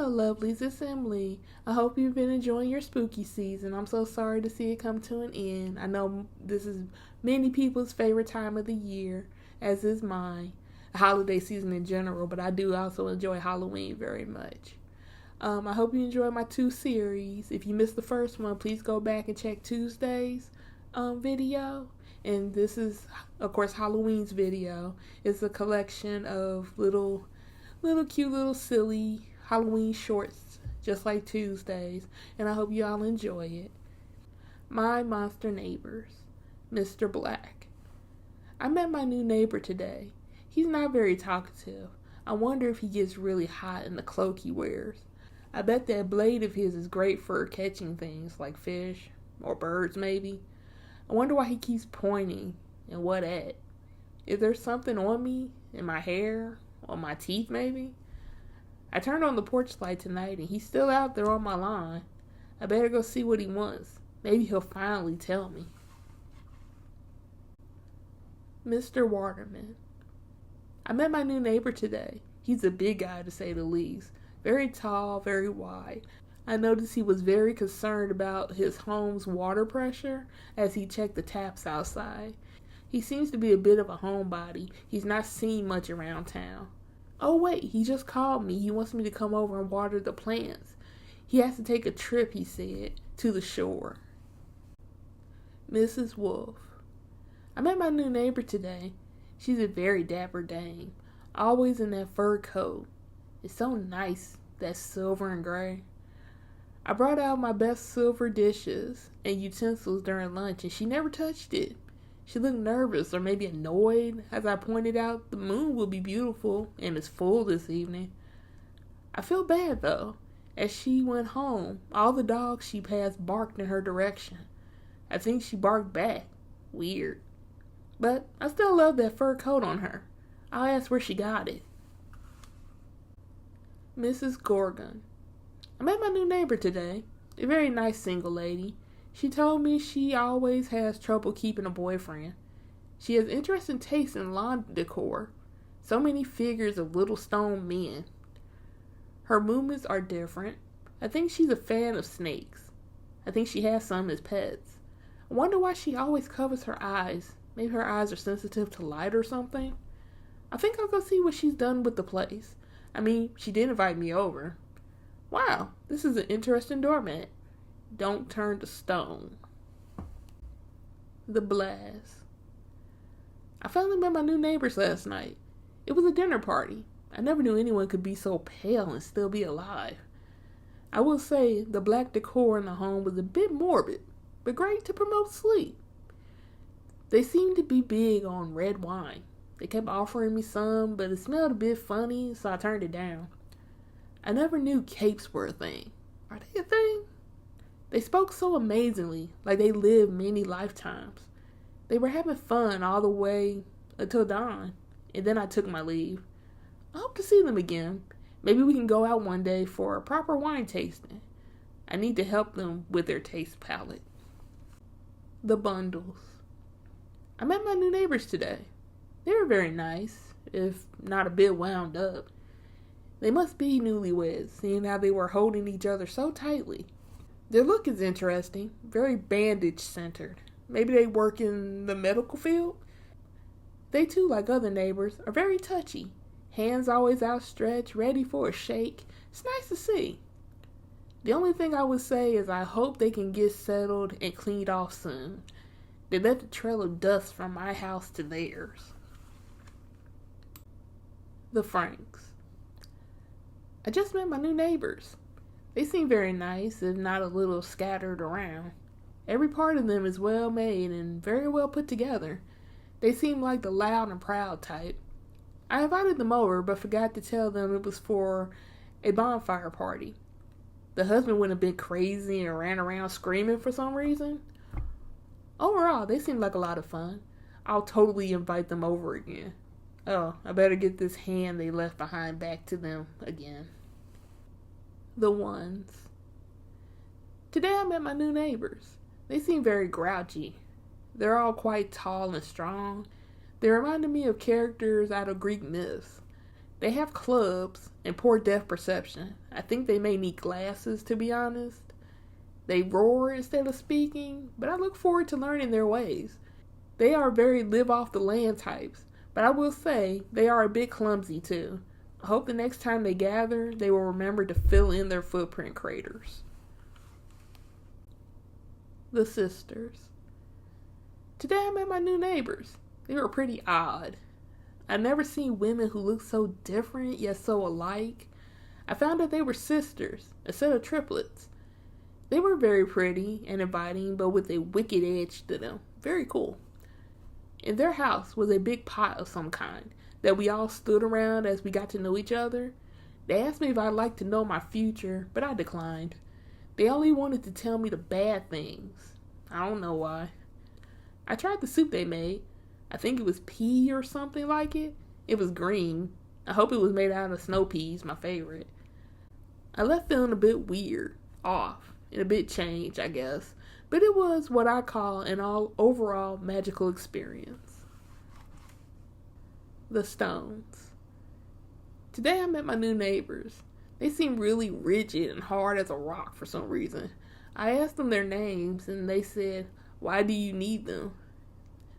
Hello, lovelies. It's Emily. I hope you've been enjoying your spooky season. I'm so sorry to see it come to an end. I know this is many people's favorite time of the year, as is mine. The holiday season in general, but I do also enjoy Halloween very much. I hope you enjoy my 2 series. If you missed the first one, please go back and check Tuesday's video. And this is, of course, Halloween's video. It's a collection of little cute, little silly Halloween shorts, just like Tuesdays, and I hope you all enjoy it. My monster neighbors, Mr. Black. I met my new neighbor today. He's not very talkative. I wonder if he gets really hot in the cloak he wears. I bet that blade of his is great for catching things like fish or birds maybe. I wonder why he keeps pointing and what at. Is there something on me, in my hair, on my teeth maybe? I turned on the porch light tonight and he's still out there on my lawn. I better go see what he wants. Maybe he'll finally tell me. Mr. Waterman. I met my new neighbor today. He's a big guy to say the least. Very tall, very wide. I noticed he was very concerned about his home's water pressure as he checked the taps outside. He seems to be a bit of a homebody. He's not seen much around town. Oh wait, he just called me. He wants me to come over and water the plants. He has to take a trip, he said, to the shore. Mrs. Wolf. I met my new neighbor today. She's a very dapper dame, always in that fur coat. It's so nice, that silver and gray. I brought out my best silver dishes and utensils during lunch, and she never touched it. She looked nervous or maybe annoyed as I pointed out the moon will be beautiful and is full this evening. I feel bad though. As she went home, all the dogs she passed barked in her direction. I think she barked back. Weird. But I still love that fur coat on her. I'll ask where she got it. Mrs. Gorgon. I met my new neighbor today. A very nice single lady. She told me she always has trouble keeping a boyfriend. She has interesting taste in lawn decor. So many figures of little stone men. Her movements are different. I think she's a fan of snakes. I think she has some as pets. I wonder why she always covers her eyes. Maybe her eyes are sensitive to light or something. I think I'll go see what she's done with the place. I mean, she did invite me over. Wow, this is an interesting doormat. Don't turn to stone. The Blast. I finally met my new neighbors last night. It was a dinner party. I never knew anyone could be so pale and still be alive. I will say the black decor in the home was a bit morbid, but great to promote sleep. They seemed to be big on red wine. They kept offering me some, but it smelled a bit funny, so I turned it down. I never knew capes were a thing. Are they a thing? They spoke so amazingly, like they lived many lifetimes. They were having fun all the way until dawn, and then I took my leave. I hope to see them again. Maybe we can go out one day for a proper wine tasting. I need to help them with their taste palette. The Bundles. I met my new neighbors today. They were very nice, if not a bit wound up. They must be newlyweds, seeing how they were holding each other so tightly. Their look is interesting, very bandage-centered. Maybe they work in the medical field? They too, like other neighbors, are very touchy. Hands always outstretched, ready for a shake. It's nice to see. The only thing I would say is I hope they can get settled and cleaned off soon. They left a trail of dust from my house to theirs. The Franks. I just met my new neighbors. They seem very nice, if not a little scattered around. Every part of them is well made and very well put together. They seem like the loud and proud type. I invited them over, but forgot to tell them it was for a bonfire party. The husband went a bit crazy and ran around screaming for some reason. Overall, they seemed like a lot of fun. I'll totally invite them over again. Oh, I better get this hand they left behind back to them again. The Ones. Today I met my new neighbors. They seem very grouchy. They're all quite tall and strong. They reminded me of characters out of Greek myths. They have clubs and poor depth perception. I think they may need glasses, to be honest. They roar instead of speaking, but I look forward to learning their ways. They are very live off the land types, but I will say they are a bit clumsy too. I hope the next time they gather, they will remember to fill in their footprint craters. The sisters. Today I met my new neighbors. They were pretty odd. I've never seen women who looked so different yet so alike. I found out they were sisters instead of triplets. They were very pretty and inviting, but with a wicked edge to them. Very cool. In their house was a big pot of some kind that we all stood around as we got to know each other. They asked me if I'd like to know my future, but I declined. They only wanted to tell me the bad things. I don't know why. I tried the soup they made. I think it was pea or something like it. It was green. I hope it was made out of snow peas, my favorite. I left feeling a bit weird, off, and a bit changed, I guess. But it was what I call an overall magical experience. The Stones. Today I met my new neighbors. They seemed really rigid and hard as a rock for some reason. I asked them their names and they said, "Why do you need them?"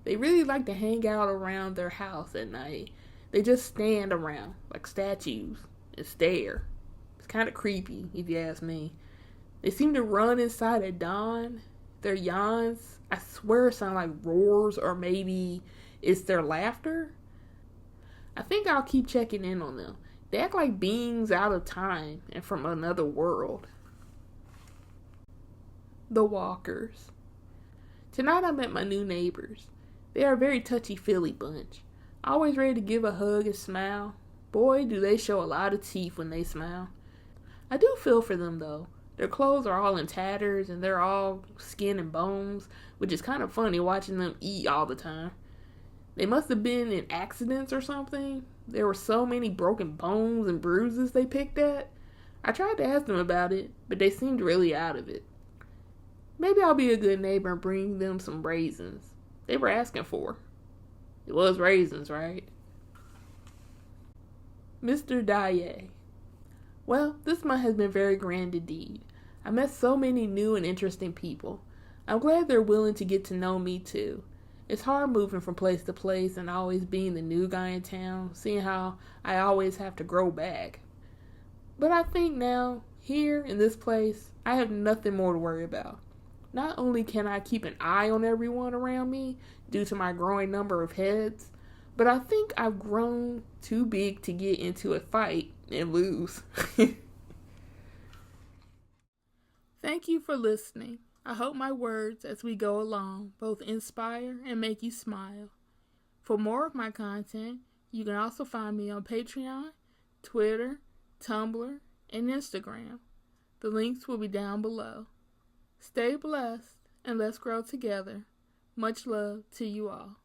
They really like to hang out around their house at night. They just stand around like statues and stare. It's kind of creepy if you ask me. They seem to run inside at dawn. Their yawns, I swear, sound like roars, or maybe it's their laughter. I think I'll keep checking in on them. They act like beings out of time and from another world. The Walkers. Tonight I met my new neighbors. They are a very touchy-feely bunch. Always ready to give a hug and smile. Boy, do they show a lot of teeth when they smile. I do feel for them though. Their clothes are all in tatters and they're all skin and bones, which is kind of funny watching them eat all the time. They must have been in accidents or something. There were so many broken bones and bruises they picked at. I tried to ask them about it, but they seemed really out of it. Maybe I'll be a good neighbor and bring them some raisins. They were asking for. It was raisins, right? Mr. Daaye. Well, this month has been very grand indeed. I met so many new and interesting people. I'm glad they're willing to get to know me too. It's hard moving from place to place and always being the new guy in town, seeing how I always have to grow back. But I think now, here in this place, I have nothing more to worry about. Not only can I keep an eye on everyone around me due to my growing number of heads, but I think I've grown too big to get into a fight and lose. Thank you for listening. I hope my words as we go along both inspire and make you smile. For more of my content, you can also find me on Patreon, Twitter, Tumblr, and Instagram. The links will be down below. Stay blessed and let's grow together. Much love to you all.